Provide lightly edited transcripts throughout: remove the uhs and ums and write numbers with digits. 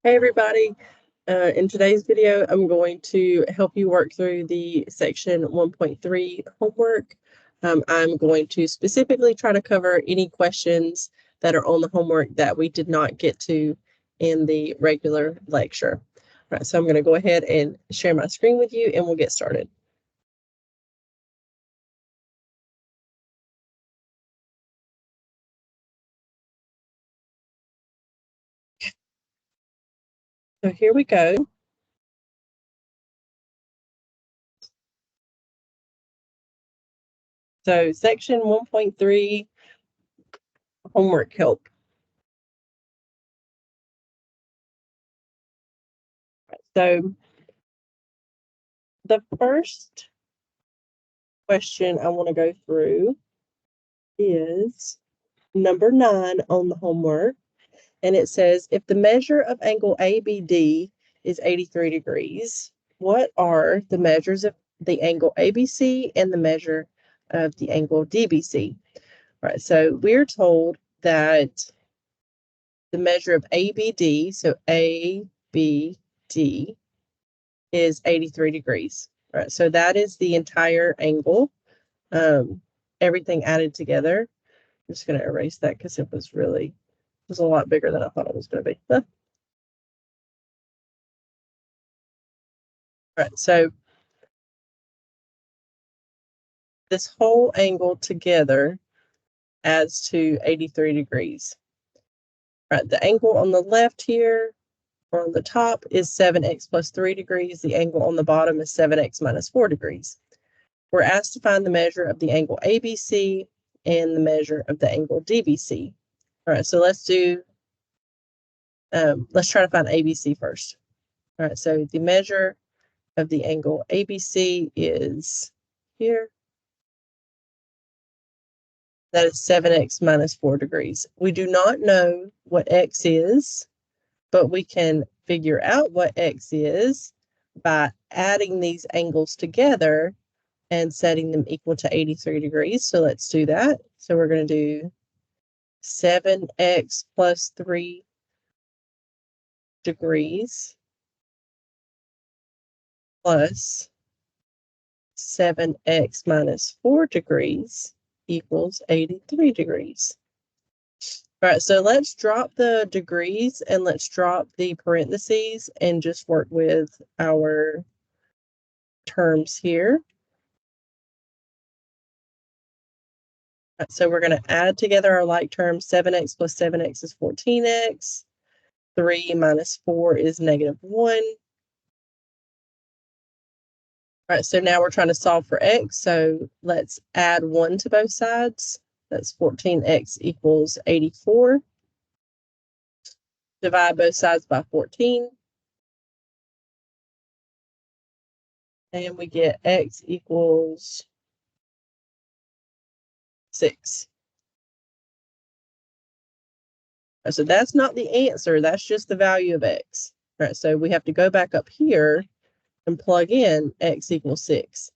Hey everybody, in today's video I'm going to help you work through the section 1.3 homework. I'm going to specifically try to cover any questions that are on the homework that we did not get to in the regular lecture. All right, so I'm going to go ahead and share my screen with you and we'll get started. So here we go. So section 1.3 homework help. So the first question I want to go through is number 9 on the homework. And it says, if the measure of angle ABD is 83 degrees, what are the measures of the angle ABC and the measure of the angle DBC? All right, so we're told that the measure of ABD, so ABD, is 83 degrees. All right, so that is the entire angle, everything added together. I'm just going to erase that because it was a lot bigger than I thought it was going to be. All right, so this whole angle together adds to 83 degrees. All right, the angle on the left here, or on the top, is 7x plus 3 degrees. The angle on the bottom is 7x minus 4 degrees. We're asked to find the measure of the angle ABC and the measure of the angle DBC. All right, so let's try to find ABC first. All right, so the measure of the angle ABC is here. That is 7x minus 4 degrees. We do not know what x is, but we can figure out what x is by adding these angles together and setting them equal to 83 degrees. So let's do that. So we're going to do 7x plus 3 degrees plus 7x minus 4 degrees equals 83 degrees. All right, so let's drop the degrees and let's drop the parentheses and just work with our terms here. Right, so we're going to add together our like terms. 7x plus 7x is 14x. 3 minus 4 is negative 1. All right, so now we're trying to solve for x. So let's add 1 to both sides. That's 14x equals 84. Divide both sides by 14. And we get x equals 6. So that's not the answer. That's just the value of x. All right, so we have to go back up here and plug in x equals 6.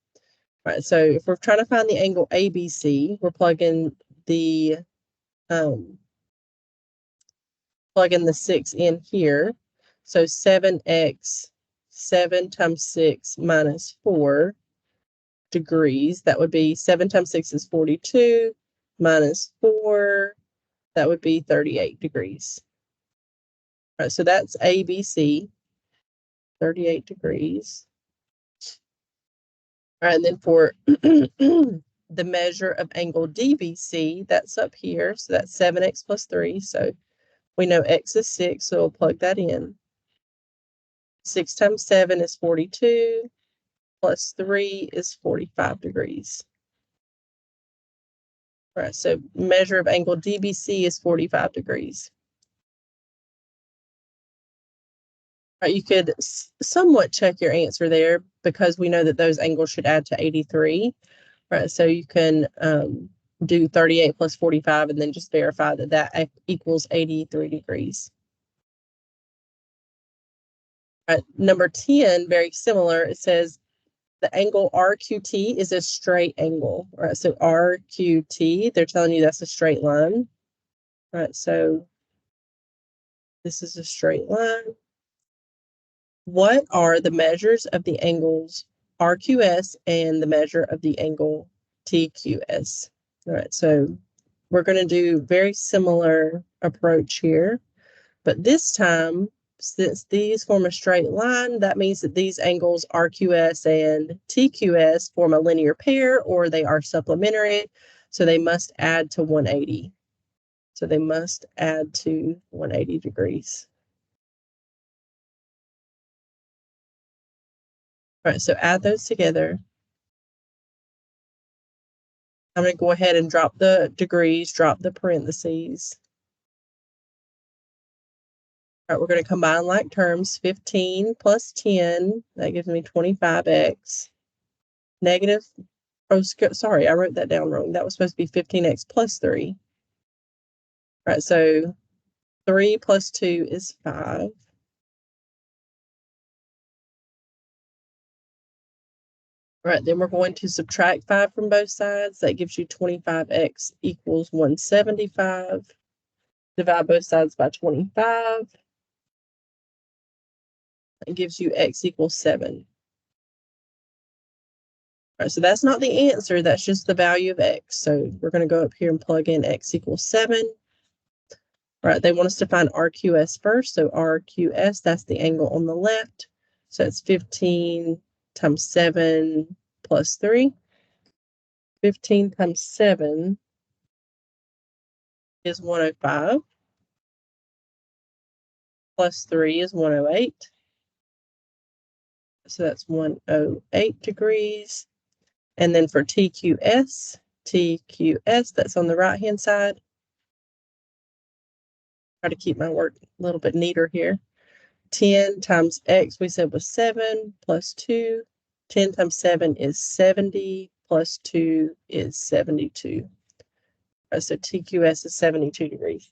All right, so if we're trying to find the angle ABC, we're plugging the 6 in here. So 7x, 7 times 6 minus 4 degrees. That would be 7 times 6 is 42 minus 4. That would be 38 degrees. All right, so that's ABC, 38 degrees. All right, and then for the measure of angle DBC, that's up here. So that's 7x plus 3. So we know x is 6, so we'll plug that in. 6 times 7 is 42, plus 3 is 45 degrees. All right, so measure of angle DBC is 45 degrees. All right, you could somewhat check your answer there because we know that those angles should add to 83. Right, so you can do 38 plus 45 and then just verify that that equals 83 degrees. All right, number 10, very similar. It says the angle RQT is a straight angle. All right, so RQT, they're telling you that's a straight line. All right, so this is a straight line. What are the measures of the angles RQS and the measure of the angle TQS? All right, so we're going to do very similar approach here, but this time, since these form a straight line, that means that these angles RQS and TQS form a linear pair, or they are supplementary, so they must add to 180. So they must add to 180 degrees. All right, so add those together. I'm going to go ahead and drop the degrees, drop the parentheses. All right, we're going to combine like terms. 15 plus 10, that gives me 25x. Negative, oh, sorry, I wrote that down wrong. That was supposed to be 15x plus 3. All right, so 3 plus 2 is 5. All right, then we're going to subtract 5 from both sides. That gives you 25x equals 175. Divide both sides by 25. That gives you x equals 7. All right, so that's not the answer. That's just the value of x. So we're going to go up here and plug in x equals 7. All right, they want us to find RQS first. So RQS, that's the angle on the left. So it's 15 times 7 plus 3. 15 times 7 is 105. Plus 3 is 108. So that's 108 degrees. And then for TQS, that's on the right-hand side. Try to keep my work a little bit neater here. 10 times x, we said was 7, plus 2. 10 times 7 is 70, plus 2 is 72. So TQS is 72 degrees.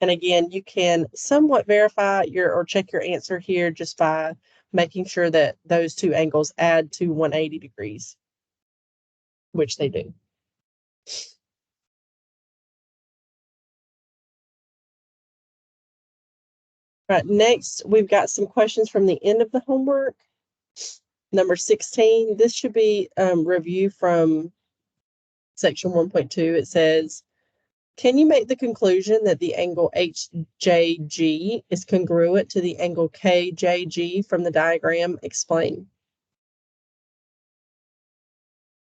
And again, you can somewhat verify or check your answer here just by making sure that those two angles add to 180 degrees, which they do. All right, next, we've got some questions from the end of the homework. Number 16, this should be review from section 1.2. It says, can you make the conclusion that the angle HJG is congruent to the angle KJG from the diagram? Explain.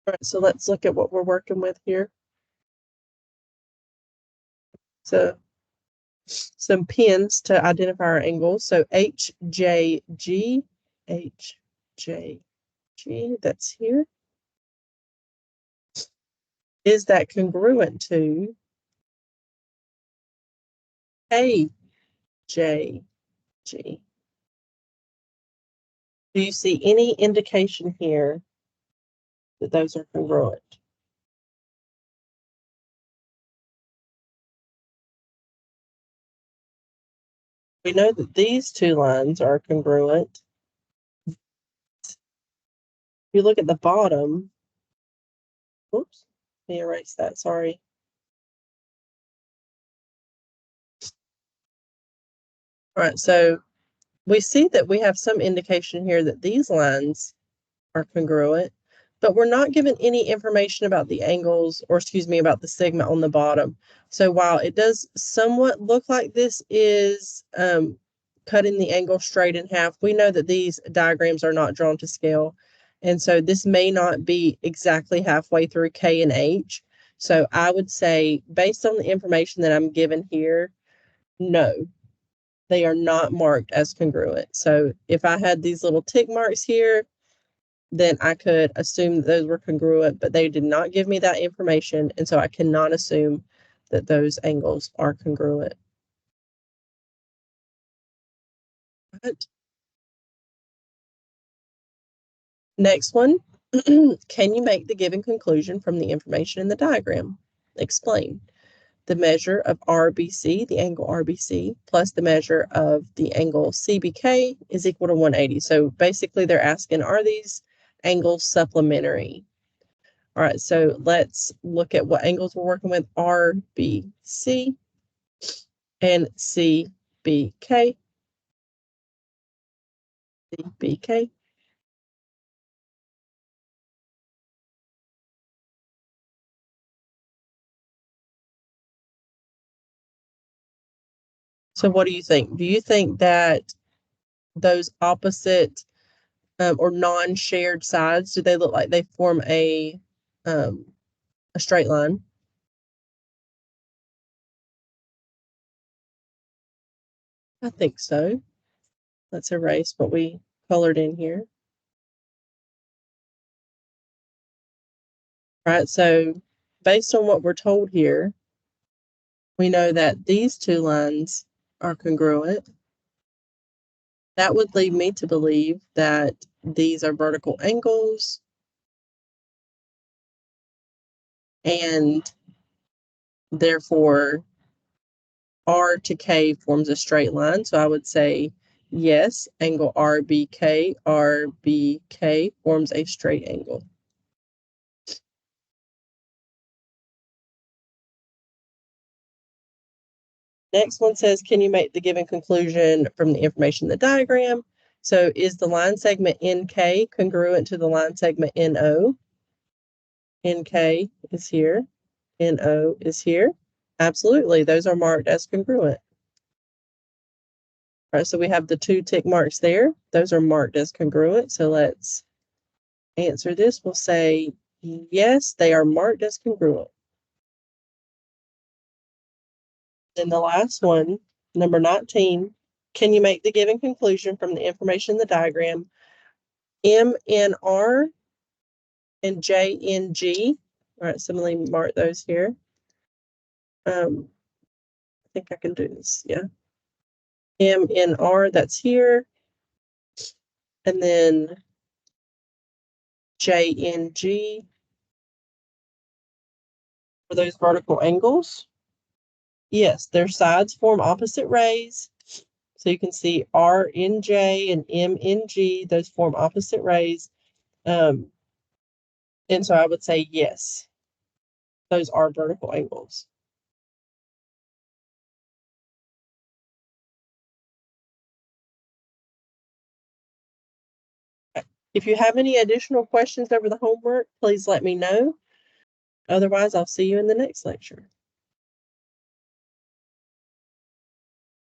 All right, so let's look at what we're working with here. So some pins to identify our angles. So HJG, that's here. Is that congruent to KJG? Do you see any indication here that those are congruent? We know that these two lines are congruent. If you look at the bottom, oops, let me erase that, sorry. All right, so we see that we have some indication here that these lines are congruent, but we're not given any information about the angles, or excuse me, about the segment on the bottom. So while it does somewhat look like this is cutting the angle straight in half, we know that these diagrams are not drawn to scale. And so this may not be exactly halfway through K and H. So I would say, based on the information that I'm given here, no, they are not marked as congruent. So if I had these little tick marks here, then I could assume that those were congruent, but they did not give me that information. And so I cannot assume that those angles are congruent. But next one, can you make the given conclusion from the information in the diagram? Explain. The measure of RBC, the angle RBC, plus the measure of the angle CBK is equal to 180. So basically they're asking, are these angles supplementary? All right, so let's look at what angles we're working with, RBC and CBK. BK. So what do you think? Do you think that those opposite or non-shared sides, do they look like they form a straight line? I think so. Let's erase what we colored in here. Right, so based on what we're told here, we know that these two lines are congruent. That would lead me to believe that these are vertical angles, and therefore R to K forms a straight line. So I would say, yes, angle RBK forms a straight angle. Next one says, can you make the given conclusion from the information in the diagram? So is the line segment NK congruent to the line segment NO? NK is here, NO is here. Absolutely, those are marked as congruent. All right, so we have the 2 tick marks there. Those are marked as congruent. So let's answer this. We'll say, yes, they are marked as congruent. Then the last one, number 19, can you make the given conclusion from the information in the diagram? MNR and JNG. All right, so let me mark those here. I think I can do this, yeah. MNR, that's here. And then JNG for those vertical angles. Yes, their sides form opposite rays. So you can see RNJ and MNG, those form opposite rays. And so I would say yes, those are vertical angles. If you have any additional questions over the homework, please let me know. Otherwise, I'll see you in the next lecture.